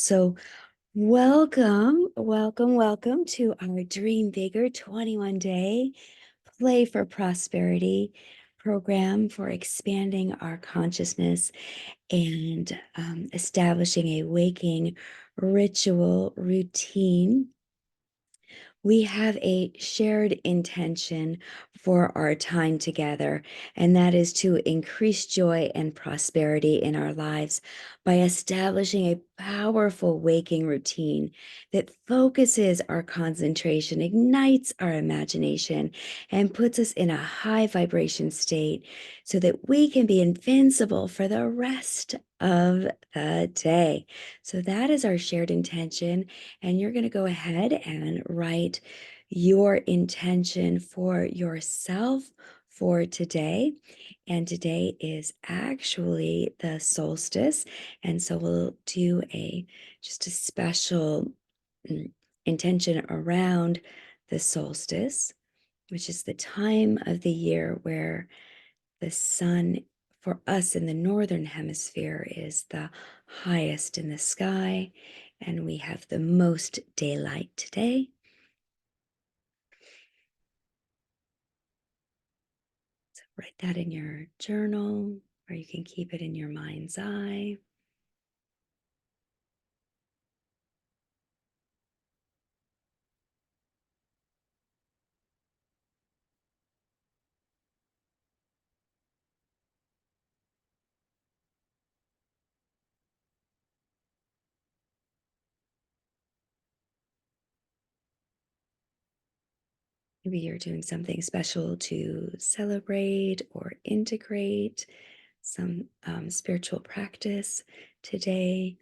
So welcome to our Dream Bigger 21-day Play for Prosperity program for expanding our consciousness and establishing a waking ritual routine. We have a shared intention for our time together, and that is to increase joy and prosperity in our lives by establishing a powerful waking routine that focuses our concentration, ignites our imagination, and puts us in a high vibration state so that we can be invincible for the rest of the day. So that is our shared intention. And you're going to go ahead and write your intention for yourself for today. And today is actually the solstice. And so we'll do just a special intention around the solstice, which is the time of the year where the sun for us in the northern hemisphere is the highest in the sky, and we have the most daylight today. So write that in your journal, or you can keep it in your mind's eye. Maybe you're doing something special to celebrate or integrate some spiritual practice today.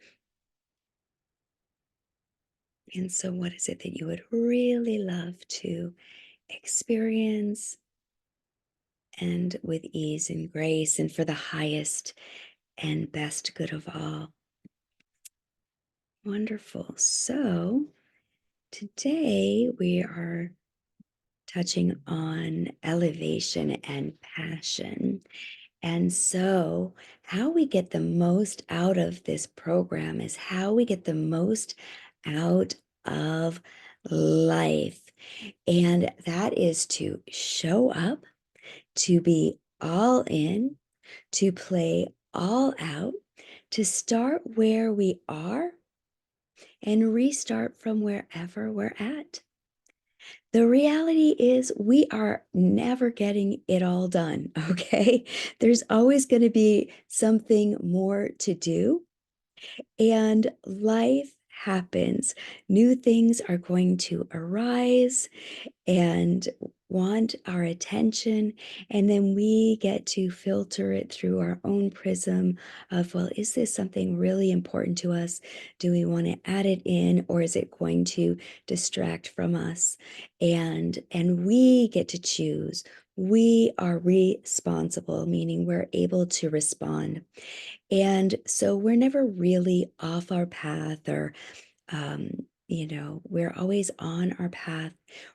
And so, what is it that you would really love to experience and with ease and grace and for the highest and best good of all? Wonderful. So, today we are touching on elevation and passion. And so, how we get the most out of this program is how we get the most out of life. And that is to show up, to be all in, to play all out, to start where we are and restart from wherever we're at. The reality is, we are never getting it all done, okay? There's always going to be something more to do, and life happens. New things are going to arise and want our attention. And then we get to filter it through our own prism of, well, is this something really important to us? Do we want to add it in, or is it going to distract from us? And we get to choose. We are responsible, meaning we're able to respond. And so we're never really off our path, or we're always on our path.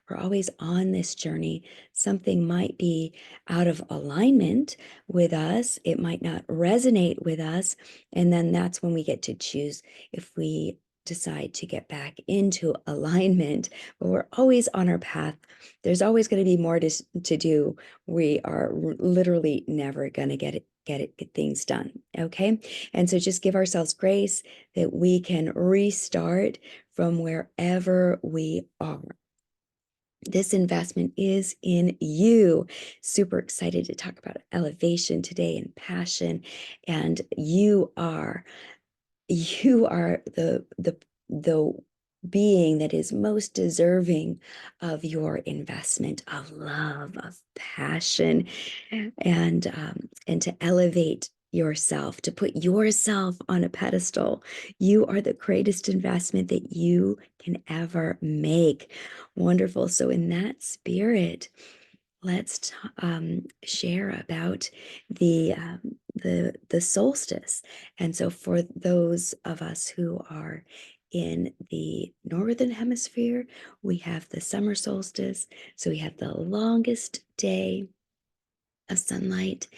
We're always on this journey. Something might be out of alignment with us. It might not resonate with us. And then that's when we get to choose if we decide to get back into alignment. But we're always on our path. There's always going to be more to do. We are literally never going to get things done. Okay. And so just give ourselves grace that we can restart from wherever we are. This investment is in you. Super excited to talk about elevation today and passion. And you are the being that is most deserving of your investment of love, of passion, and to elevate yourself, to put yourself on a pedestal. You are the greatest investment that you can ever make. Wonderful. So in that spirit, let's share about the solstice. And so for those of us who are in the northern hemisphere, we have the summer solstice. So we have the longest day of sunlight.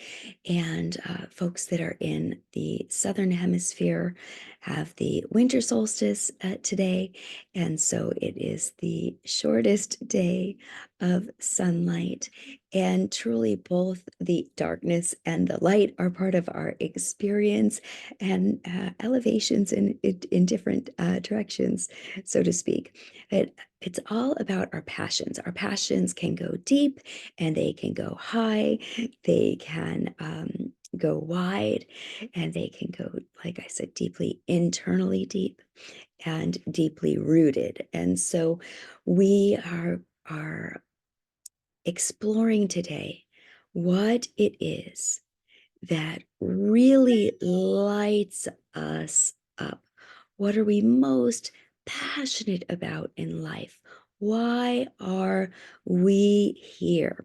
And folks that are in the southern hemisphere have the winter solstice today. And so it is the shortest day of sunlight. And truly, both the darkness and the light are part of our experience and elevations in different directions, so to speak. But it's all about our passions. Our passions can go deep and they can go high, they can go wide, and they can go, like I said, deeply internally deep and deeply rooted. And so we are exploring today what it is that really lights us up. What are we most passionate about in life? Why are we here?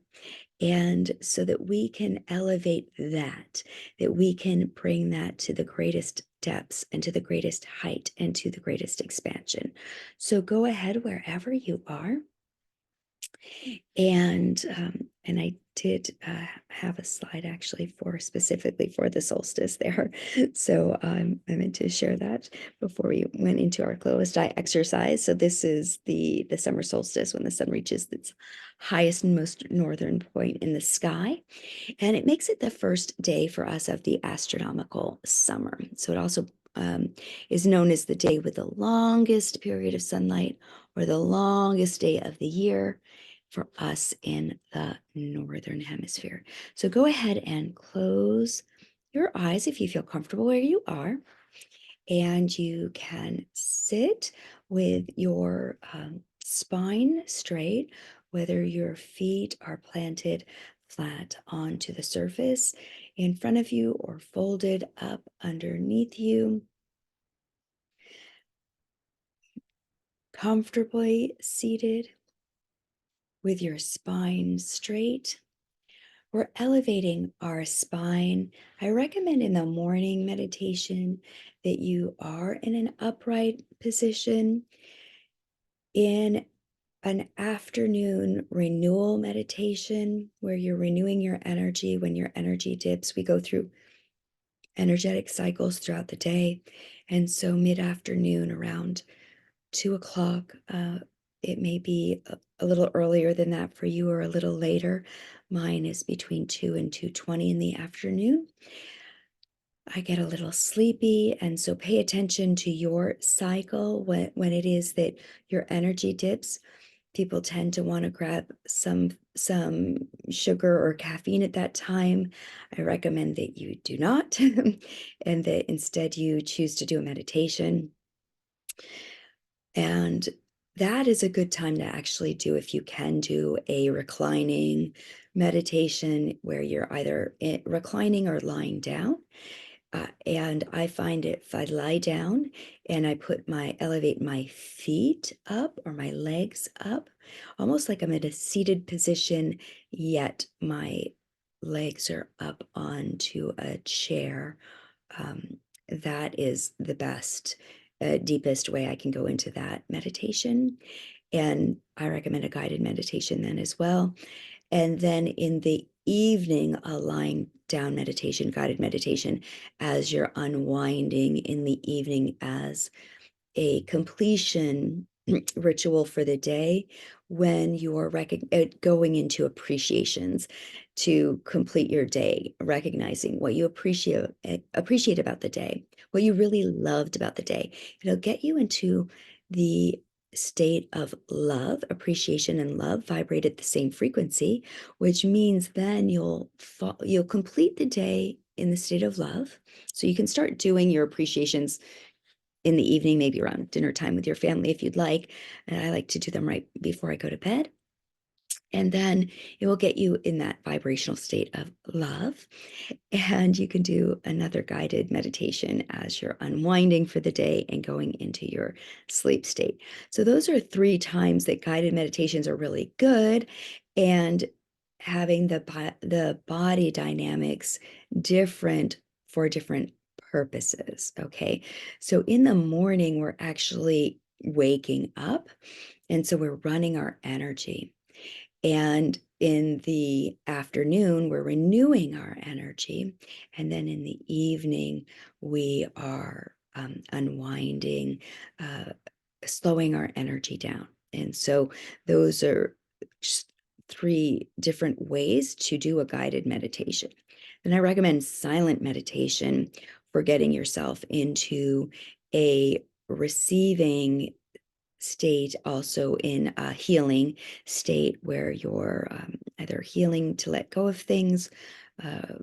And so that we can elevate that we can bring that to the greatest depths and to the greatest height and to the greatest expansion. So go ahead wherever you are, and I did have a slide actually for specifically for the solstice there. So I meant to share that before we went into our glow sky exercise. So this is the summer solstice when the sun reaches its highest and most northern point in the sky. And it makes it the first day for us of the astronomical summer. So it also is known as the day with the longest period of sunlight or the longest day of the year for us in the northern hemisphere. So go ahead and close your eyes if you feel comfortable where you are. And you can sit with your spine straight, whether your feet are planted flat onto the surface in front of you or folded up underneath you. Comfortably seated with your spine straight. We're elevating our spine. I recommend in the morning meditation that you are in an upright position. In an afternoon renewal meditation, where you're renewing your energy, when your energy dips, we go through energetic cycles throughout the day. And so mid afternoon, around 2 o'clock, it may be a little earlier than that for you or a little later. Mine is between 2 and 2:20 in the afternoon. I get a little sleepy, and so pay attention to your cycle when it is that your energy dips. People tend to want to grab some sugar or caffeine at that time. I recommend that you do not, and that instead you choose to do a meditation. And that is a good time to actually do, if you can do a reclining meditation where you're either reclining or lying down. And I find if I lie down and I elevate my feet up or my legs up, almost like I'm in a seated position, yet my legs are up onto a chair. That is the best, deepest way I can go into that meditation. And I recommend a guided meditation then as well. And then in the evening, a lying down meditation, guided meditation, as you're unwinding in the evening as a completion ritual for the day, when you're going into appreciations to complete your day, recognizing what you appreciate about the day, what you really loved about the day. It'll get you into the state of love. Appreciation and love vibrate at the same frequency, which means then you'll complete the day in the state of love. So you can start doing your appreciations in the evening, maybe around dinner time with your family if you'd like. And I like to do them right before I go to bed. And then it will get you in that vibrational state of love. And you can do another guided meditation as you're unwinding for the day and going into your sleep state. So, those are 3 times that guided meditations are really good. And having the body dynamics different for different purposes. Okay. So, in the morning, we're actually waking up. And so, we're running our energy. And in the afternoon, we're renewing our energy. And then in the evening, we are unwinding, slowing our energy down. And so those are just 3 different ways to do a guided meditation. And I recommend silent meditation for getting yourself into a receiving state, also in a healing state where you're either healing to let go of things. Uh,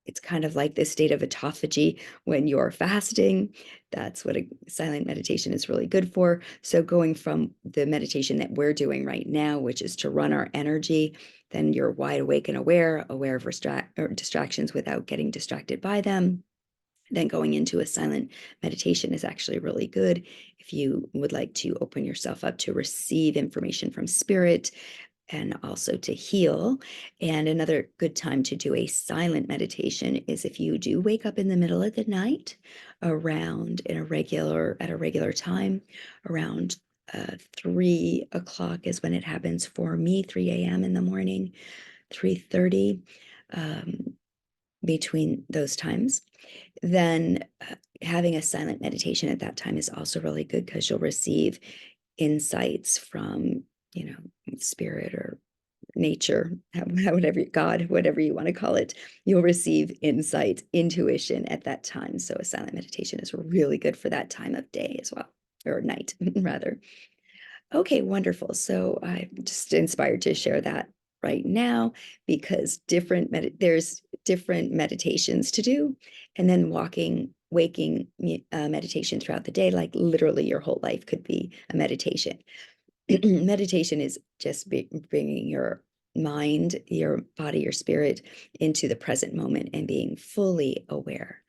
it's kind of like this state of autophagy when you're fasting. That's what a silent meditation is really good for. So going from the meditation that we're doing right now, which is to run our energy, then you're wide awake and aware of distractions without getting distracted by them. Then going into a silent meditation is actually really good if you would like to open yourself up to receive information from spirit and also to heal. And another good time to do a silent meditation is if you do wake up in the middle of the night around at a regular time, around 3 o'clock is when it happens for me, 3 a.m. in the morning, 3:30, between those times. Then having a silent meditation at that time is also really good because you'll receive insights from, spirit or nature, whatever, God, whatever you want to call it. You'll receive insight, intuition at that time. So a silent meditation is really good for that time of day as well, or night rather. Okay, wonderful. So I'm just inspired to share that right now because there's different meditations to do, and then waking meditation throughout the day, like literally your whole life could be a meditation. Meditation is just bringing your mind, your body, your spirit into the present moment and being fully aware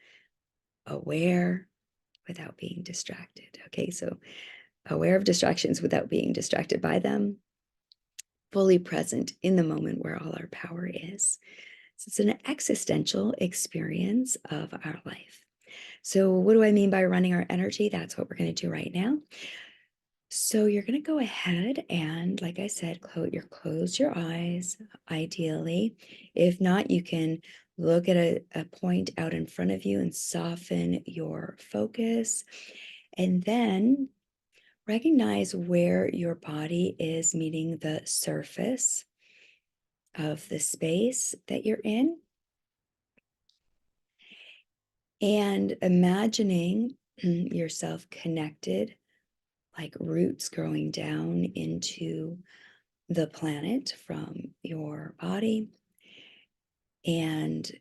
without being distracted. Okay, so aware of distractions without being distracted by them, fully present in the moment where all our power is. So it's an existential experience of our life. So what do I mean by running our energy? That's what we're going to do right now. So you're going to go ahead and, like I said, close your eyes, ideally. If not, you can look at a point out in front of you and soften your focus. And then recognize where your body is meeting the surface of the space that you're in. And imagining yourself connected, like roots growing down into the planet from your body. And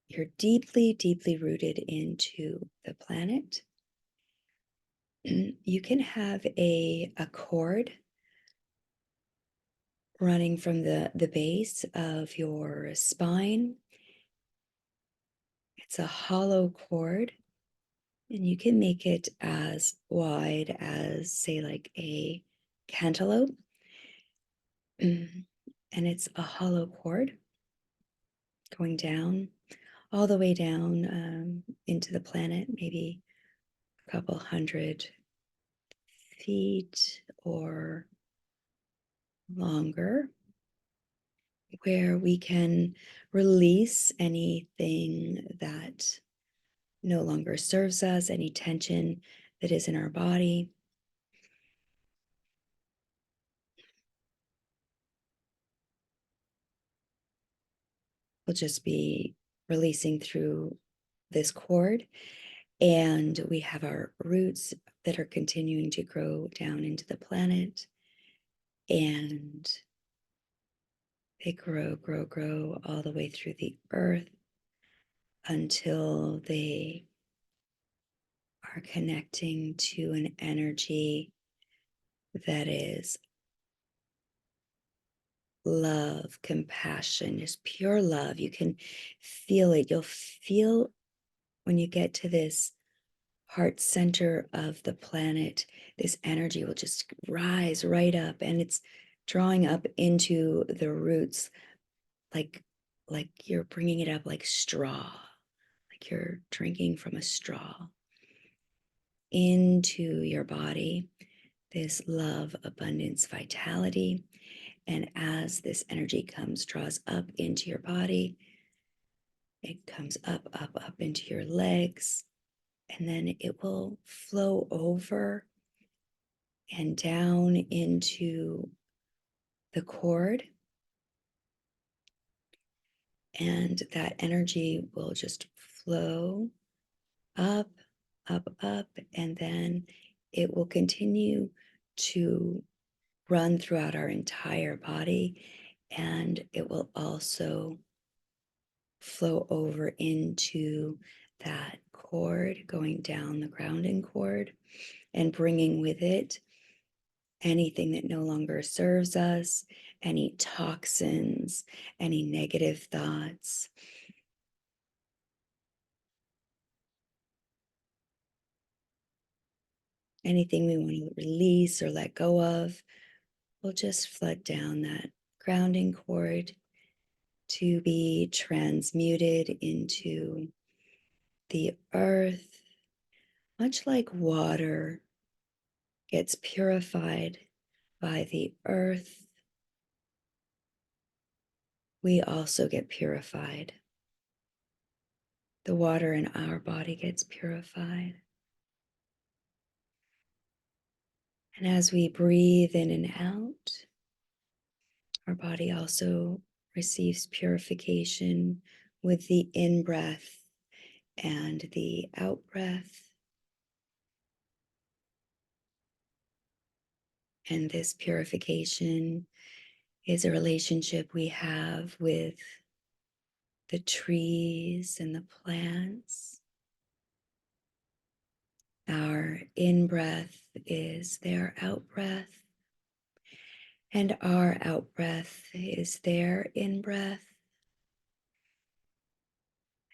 you're deeply, deeply rooted into the planet. You can have a cord running from the base of your spine. It's a hollow cord, and you can make it as wide as, say, like a cantaloupe. And it's a hollow cord going down, all the way down into the planet, maybe a couple 100 feet or longer, where we can release anything that no longer serves us, any tension that is in our body. We'll just be releasing through this cord. And we have our roots that are continuing to grow down into the planet. And they grow all the way through the earth until they are connecting to an energy that is love, compassion, just pure love. You can feel it. You'll feel when you get to this heart center of the planet, this energy will just rise right up, and it's drawing up into the roots like you're bringing it up like straw, like you're drinking from a straw into your body. this love, abundance, vitality. And as this energy draws up into your body, it comes up, up, up into your legs, and then it will flow over and down into the cord. And that energy will just flow up, up, up, and then it will continue to run throughout our entire body. And it will also flow over into that cord, going down the grounding cord and bringing with it anything that no longer serves us, any toxins, any negative thoughts. Anything we want to release or let go of will just flood down that grounding cord to be transmuted into the earth, much like water gets purified by the earth. We also get purified. The water in our body gets purified. And as we breathe in and out, our body also receives purification with the in breath and the out breath. And this purification is a relationship we have with the trees and the plants. Our in breath is their out breath, and our out breath is their in breath.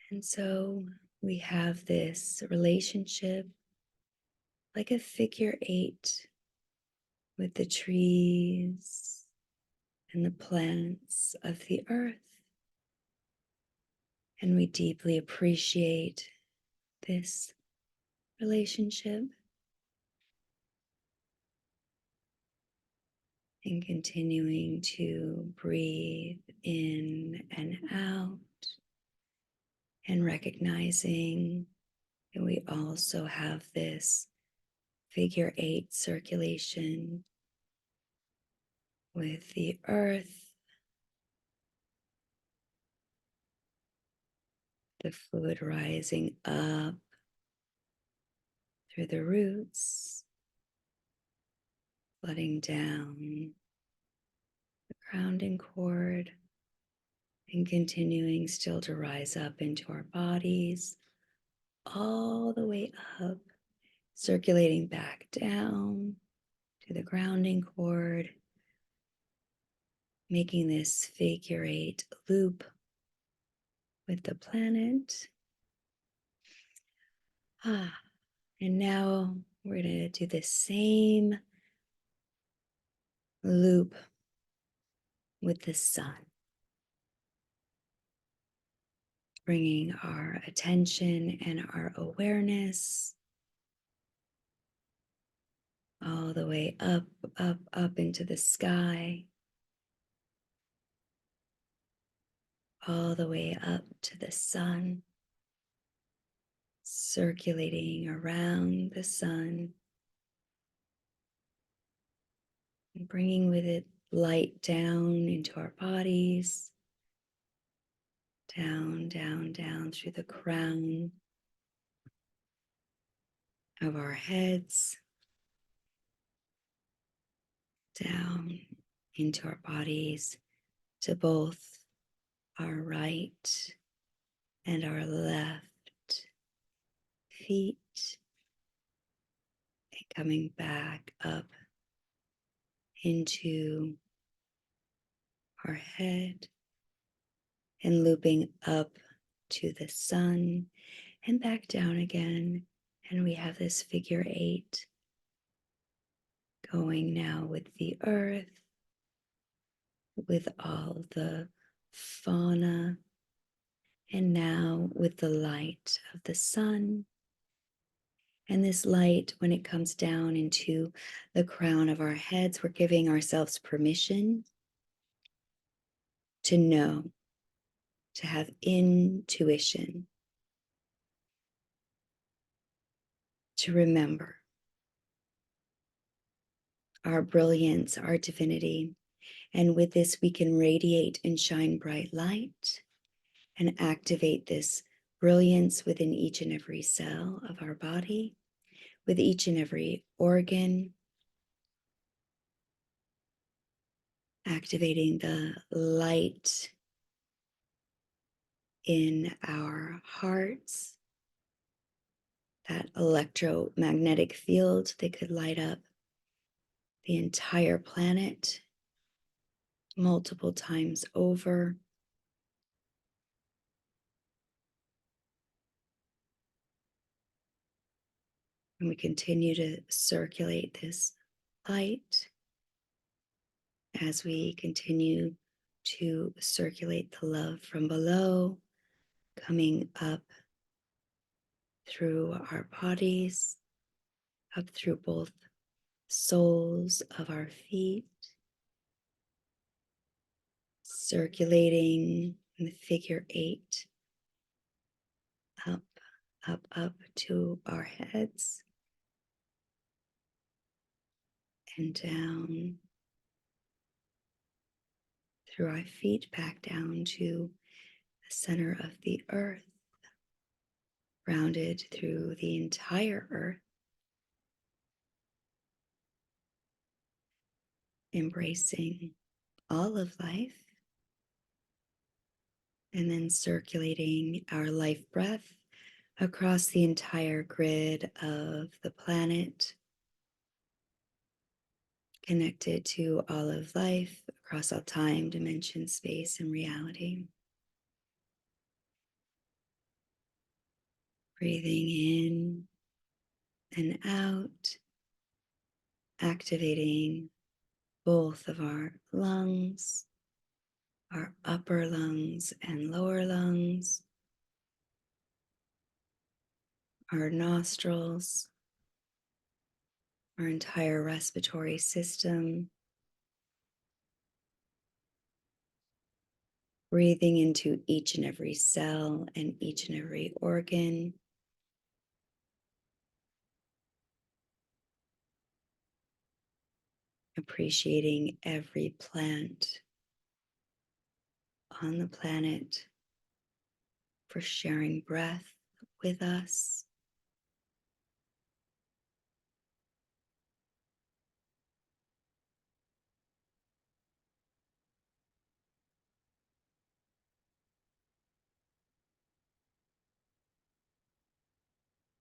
And so we have this relationship like a figure eight with the trees and the plants of the earth. And we deeply appreciate this relationship and continuing to breathe in and out and recognizing that we also have this figure eight circulation with the earth, the fluid rising up through the roots, flooding down the grounding cord, and continuing still to rise up into our bodies, all the way up, circulating back down to the grounding cord, making this figure eight loop with the planet. And now we're going to do the same loop with the sun, bringing our attention and our awareness all the way up, up, up into the sky, all the way up to the sun, circulating around the sun, and bringing with it light down into our bodies, down, down, down through the crown of our heads, down into our bodies to both our right and our left feet, and coming back up into our head and looping up to the sun and back down again. And we have this figure eight going now with the earth, with all the fauna, and now with the light of the sun, And this light, when it comes down into the crown of our heads, we're giving ourselves permission to know, to have intuition, to remember our brilliance, our divinity. And with this, we can radiate and shine bright light and activate this brilliance within each and every cell of our body, with each and every organ, activating the light in our hearts, that electromagnetic field that could light up the entire planet multiple times over. And we continue to circulate this light as we continue to circulate the love from below, coming up through our bodies, up through both soles of our feet, circulating in the figure 8, up, up to our heads and down through our feet, back down to the center of the earth, rounded through the entire earth, embracing all of life, and then circulating our life breath across the entire grid of the planet, connected to all of life across all time, dimension, space, and reality. Breathing in and out, activating both of our lungs, our upper lungs and lower lungs, our nostrils, our entire respiratory system, breathing into each and every cell and each and every organ, appreciating every plant on the planet for sharing breath with us.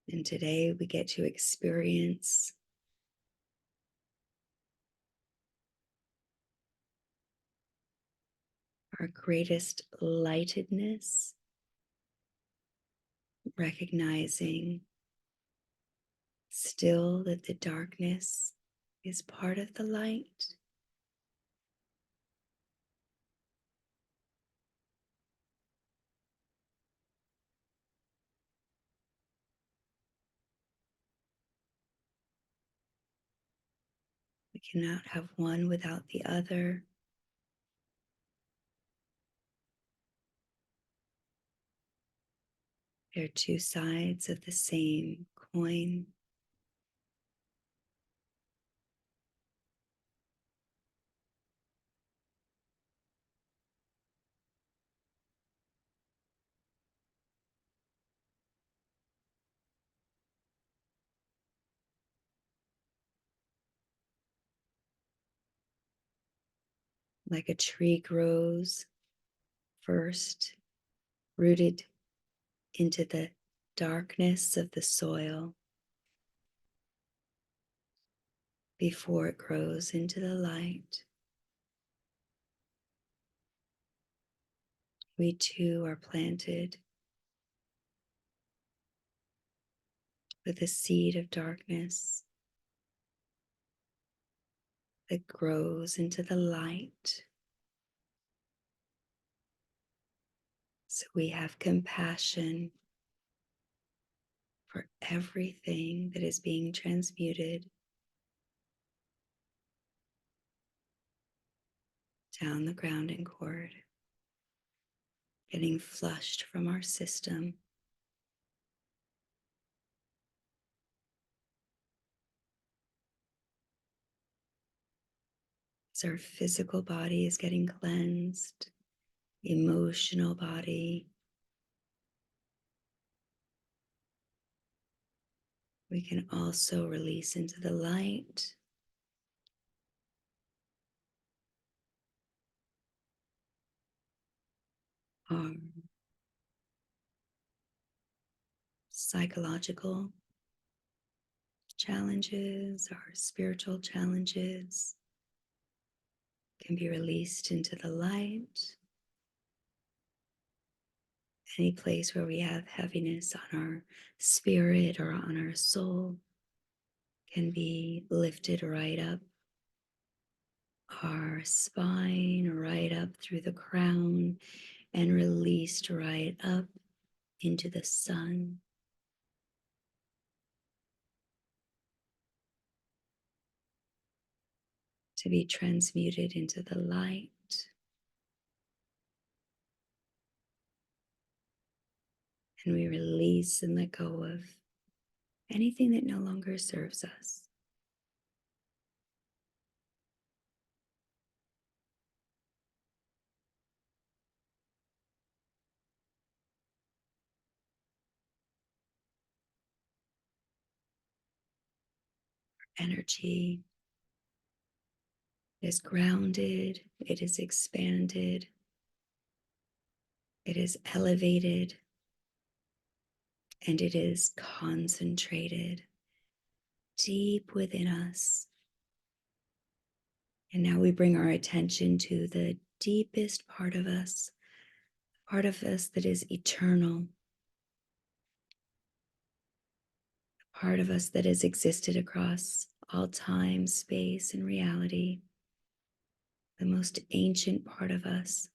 And today we get to experience our greatest lightedness, recognizing still that the darkness is part of the light. We cannot have one without the other. They're two sides of the same coin. Like a tree grows first, rooted into the darkness of the soil before it grows into the light. We too are planted with a seed of darkness that grows into the light. So we have compassion for everything that is being transmuted down the grounding cord, getting flushed from our system. As our physical body is getting cleansed, emotional body, we can also release into the light our psychological challenges, our spiritual challenges can be released into the light. Any place where we have heaviness on our spirit or on our soul can be lifted right up our spine, right up through the crown, and released right up into the sun. To be transmuted into the light. And we release and let go of anything that no longer serves us. Energy is grounded, it is expanded, it is elevated, and it is concentrated deep within us. And now we bring our attention to the deepest part of us that is eternal, part of us that has existed across all time, space, and reality, the most ancient part of us,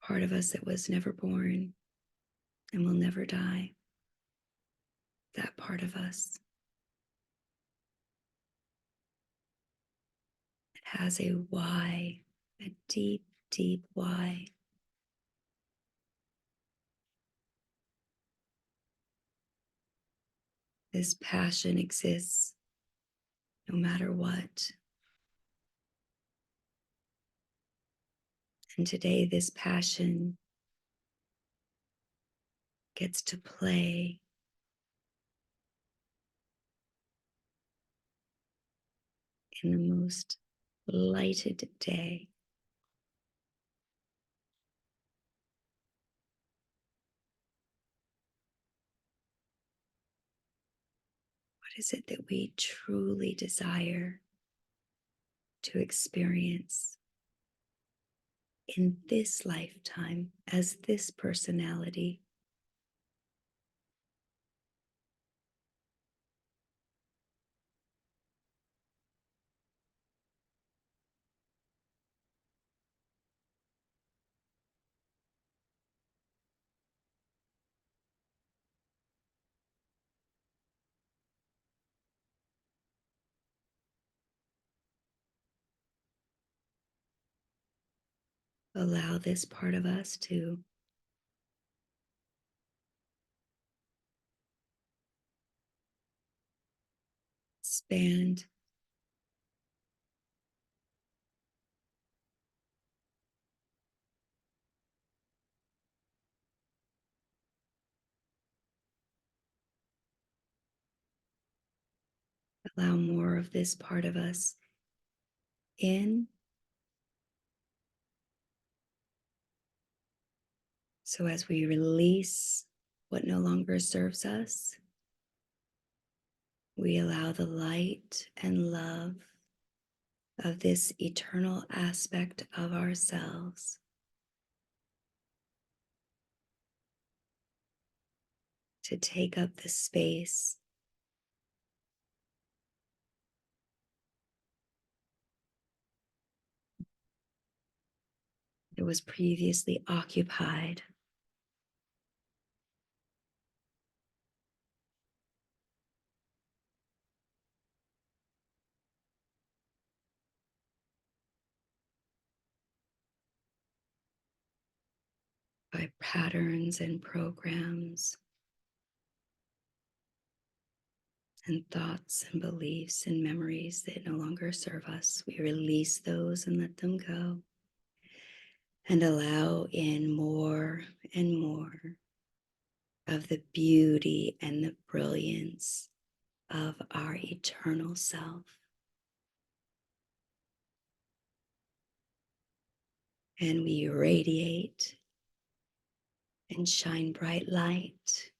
part of us that was never born and will never die, that part of us. It has a why, a deep, deep why. This passion exists no matter what. And today, this passion gets to play in the most lighted day. What is it that we truly desire to experience in this lifetime as this personality? Allow this part of us to expand, allow more of this part of us in. So as we release what no longer serves us, we allow the light and love of this eternal aspect of ourselves to take up the space that was previously occupied by patterns and programs and thoughts and beliefs and memories that no longer serve us. We release those and let them go and allow in more and more of the beauty and the brilliance of our eternal self. And we radiate and shine bright light.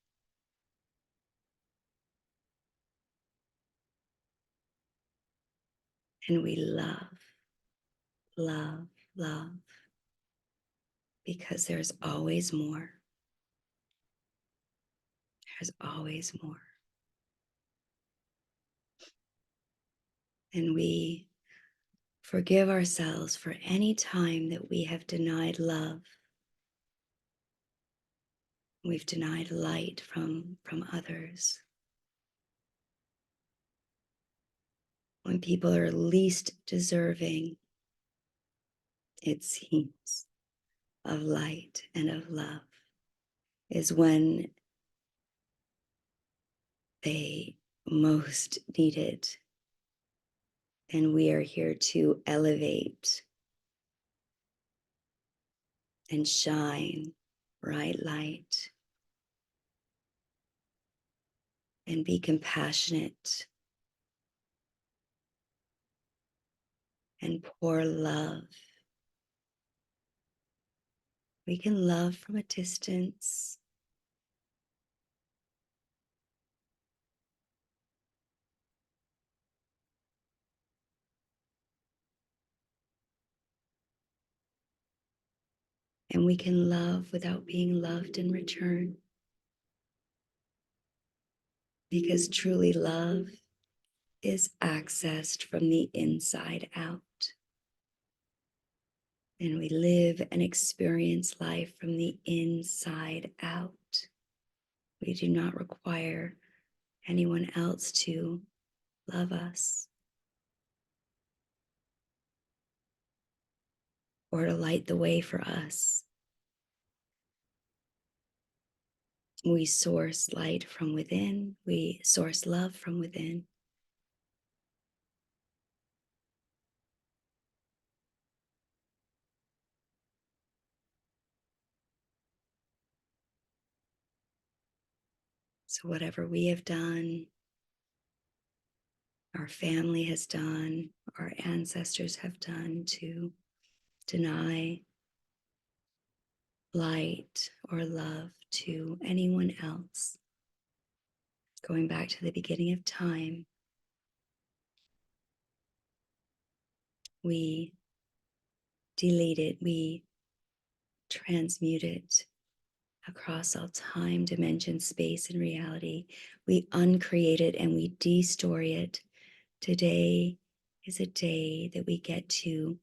And we love, love, love, because there's always more. There's always more. And we forgive ourselves for any time that we have denied love. We've denied light from others. When people are least deserving, it seems, of light and of love, is when they most need it. And we are here to elevate and shine bright light and be compassionate and pour love. We can love from a distance. And we can love without being loved in return. Because truly love is accessed from the inside out. And we live and experience life from the inside out. We do not require anyone else to love us or to light the way for us. We source light from within. We source love from within. So whatever we have done, our family has done, our ancestors have done to deny light or love to anyone else, going back to the beginning of time, we delete it, we transmute it across all time, dimension, space, and reality. We uncreate it and we de-story it. Today is a day that we get to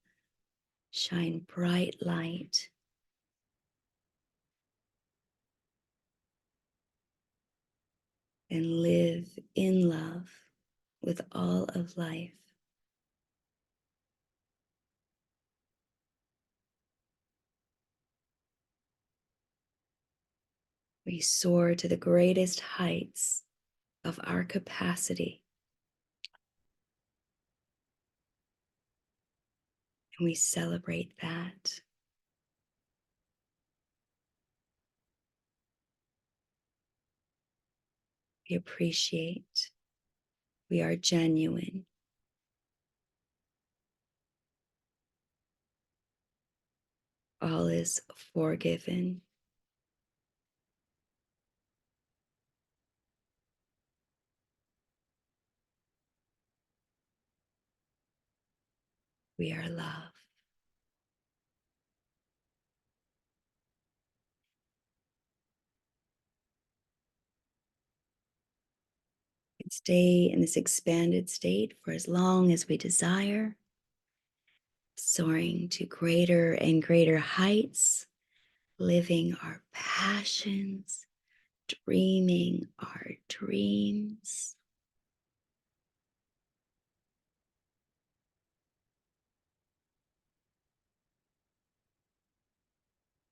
shine bright light and live in love with all of life. We soar to the greatest heights of our capacity. And we celebrate that. We appreciate. We are genuine. All is forgiven. We are love. We can stay in this expanded state for as long as we desire, soaring to greater and greater heights, living our passions, dreaming our dreams.